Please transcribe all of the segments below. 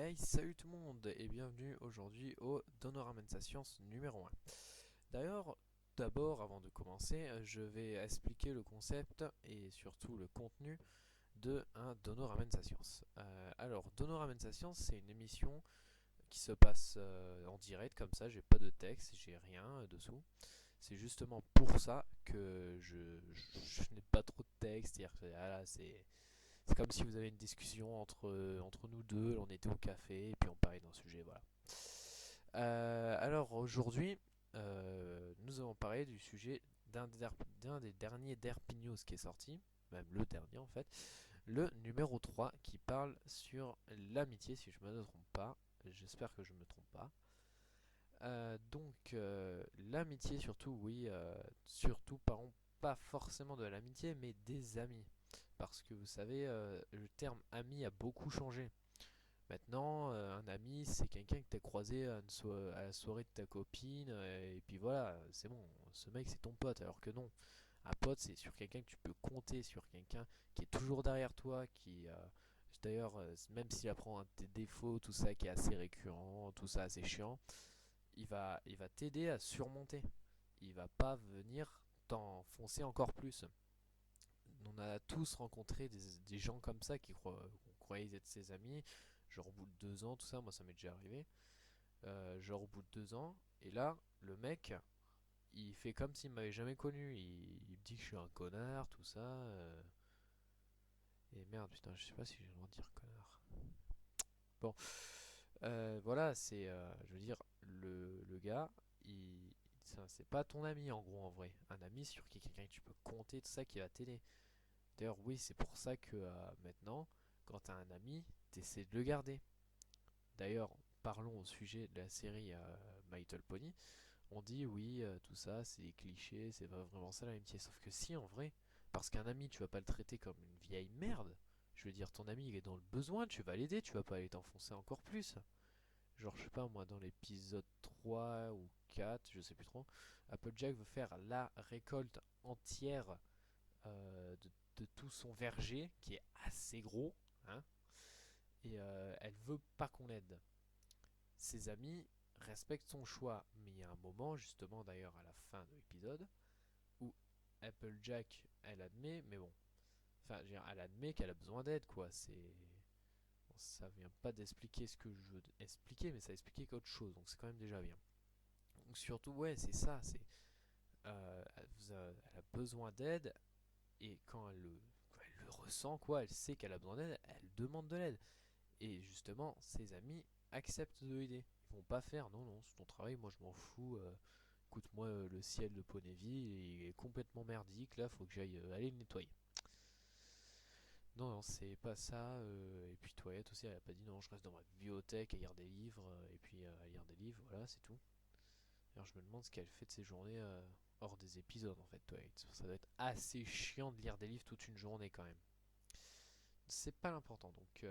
Hey, salut tout le monde et bienvenue aujourd'hui au Donoramen Science numéro 1. D'ailleurs, d'abord, avant de commencer, je vais expliquer le concept et surtout le contenu de un Donoramen Science. Alors, Donoramen Science, c'est une émission qui se passe en direct, comme ça, j'ai pas de texte, j'ai rien dessous. C'est justement pour ça que je n'ai pas trop de texte, c'est-à-dire que c'est comme si vous avez une discussion entre nous deux, on était au café et puis on parlait d'un sujet, voilà. Alors aujourd'hui, nous allons parler du sujet d'un des derniers Derpy News qui est sorti, même le dernier en fait, le numéro 3 qui parle sur l'amitié, si je ne me trompe pas. J'espère que je ne me trompe pas. L'amitié surtout, oui, surtout parlons pas forcément de l'amitié, mais des amis. Parce que vous savez, le terme ami a beaucoup changé. Maintenant, un ami, c'est quelqu'un que tu as croisé à la soirée de ta copine, et puis voilà, c'est bon, ce mec c'est ton pote, alors que non. Un pote, c'est sur quelqu'un que tu peux compter, sur quelqu'un qui est toujours derrière toi, d'ailleurs, même s'il apprend un de tes défauts, tout ça qui est assez récurrent, tout ça assez chiant, il va t'aider à surmonter. Il va pas venir t'enfoncer encore plus. On a tous rencontré des gens comme ça qu'on croyait être ses amis, genre au bout de 2 ans, tout ça, moi ça m'est déjà arrivé, genre au bout de 2 ans, et là, le mec, il fait comme s'il m'avait jamais connu, il me dit que je suis un connard, tout ça, et merde, putain, je sais pas si j'ai le droit de dire connard. Bon, voilà, je veux dire, le gars, c'est pas ton ami en gros en vrai. Un ami sur qui quelqu'un que tu peux compter, tout ça, qui va t'aider. D'ailleurs, oui, c'est pour ça que maintenant, quand t'as un ami, t'essaies de le garder. D'ailleurs, parlons au sujet de la série My Little Pony. On dit oui, tout ça, c'est des clichés, c'est pas vraiment ça l'amitié. Sauf que si, en vrai, parce qu'un ami, tu vas pas le traiter comme une vieille merde. Je veux dire, ton ami, il est dans le besoin, tu vas l'aider, tu vas pas aller t'enfoncer encore plus. Genre, je sais pas, moi, dans l'épisode 3 ou 4, je sais plus trop, Applejack veut faire la récolte entière de tout son verger, qui est assez gros, hein, et elle veut pas qu'on l'aide. Ses amis respectent son choix, mais il y a un moment, justement d'ailleurs à la fin de l'épisode, où Applejack, elle admet, mais bon, enfin, elle admet qu'elle a besoin d'aide, quoi. Bon, ça vient pas d'expliquer ce que je veux expliquer, mais ça expliquait qu'autre chose, donc c'est quand même déjà bien. Donc surtout, ouais, c'est ça, elle a besoin d'aide, et quand elle le ressent, quoi, elle sait qu'elle a besoin d'aide, elle demande de l'aide. Et justement, ses amis acceptent de l'aider. Ils vont pas faire, non, non, c'est ton travail, moi je m'en fous. Écoute, moi, le ciel de Ponyville il est complètement merdique, là, faut que j'aille aller le nettoyer. Non, non, c'est pas ça. Et puis Toilette aussi, elle a pas dit non, je reste dans ma bibliothèque à lire des livres, et puis à lire des livres, voilà, c'est tout. Alors je me demande ce qu'elle fait de ses journées hors des épisodes, en fait, Toilette. Ça doit être assez chiant de lire des livres toute une journée quand même. C'est pas l'important, donc,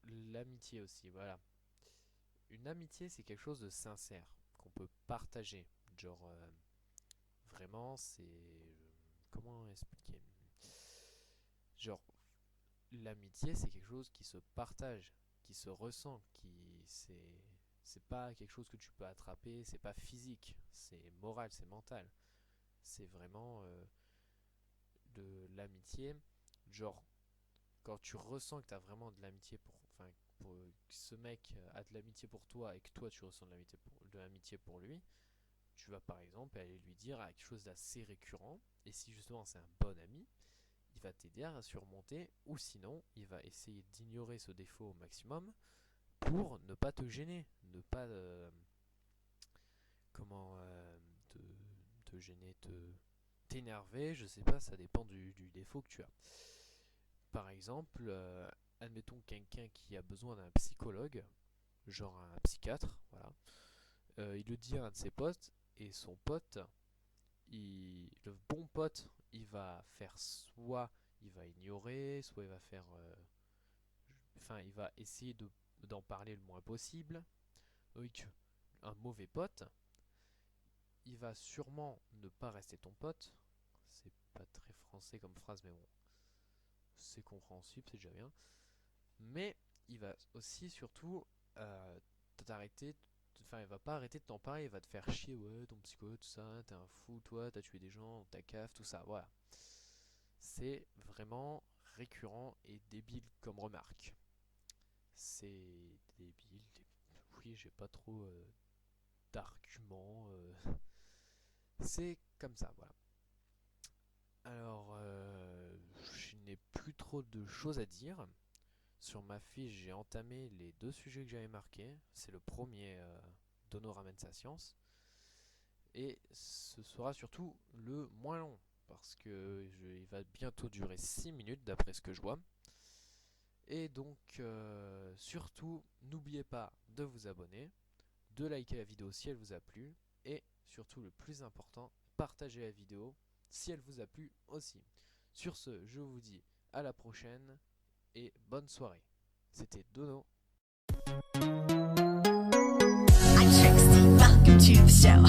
l'amitié aussi, voilà. Une amitié, c'est quelque chose de sincère, qu'on peut partager. Genre, vraiment, comment expliquer? Genre, l'amitié, c'est quelque chose qui se partage, qui se ressent, C'est pas quelque chose que tu peux attraper, c'est pas physique, c'est moral, c'est mental. C'est vraiment de l'amitié. Genre, quand tu ressens que tu as vraiment de l'amitié que ce mec a de l'amitié pour toi et que toi tu ressens de l'amitié pour lui, tu vas par exemple aller lui dire quelque chose d'assez récurrent, et si justement c'est un bon ami, il va t'aider à surmonter, ou sinon il va essayer d'ignorer ce défaut au maximum pour ne pas te gêner, ne pas comment te, te gêner, t'énerver, je sais pas, ça dépend du défaut que tu as. Par exemple, admettons quelqu'un qui a besoin d'un psychologue, genre un psychiatre, voilà, il le dit à un de ses potes, et son pote, le bon pote, il va faire soit il va ignorer, soit il va faire, enfin il va essayer d'en parler le moins possible. Donc un mauvais pote, il va sûrement ne pas rester ton pote. C'est pas très français comme phrase, mais bon, c'est compréhensible, c'est déjà bien. Mais il va aussi surtout t'arrêter, enfin il va pas arrêter de t'en parler, il va te faire chier, ouais ton psycho, tout ça, t'es un fou, toi, t'as tué des gens, ta cave, tout ça, voilà. C'est vraiment récurrent et débile comme remarque. C'est débile, oui j'ai pas trop d'arguments, c'est comme ça, voilà. Alors, je n'ai plus trop de choses à dire. Sur ma fiche, j'ai entamé les deux sujets que j'avais marqués. C'est le premier, Dono ramène sa science. Et ce sera surtout le moins long. Parce que il va bientôt durer 6 minutes d'après ce que je vois. Et donc, surtout, n'oubliez pas de vous abonner, de liker la vidéo si elle vous a plu. Et surtout, le plus important, partagez la vidéo si elle vous a plu aussi. Sur ce, je vous dis à la prochaine et bonne soirée. C'était Dono. I'm Trixie, welcome to the show.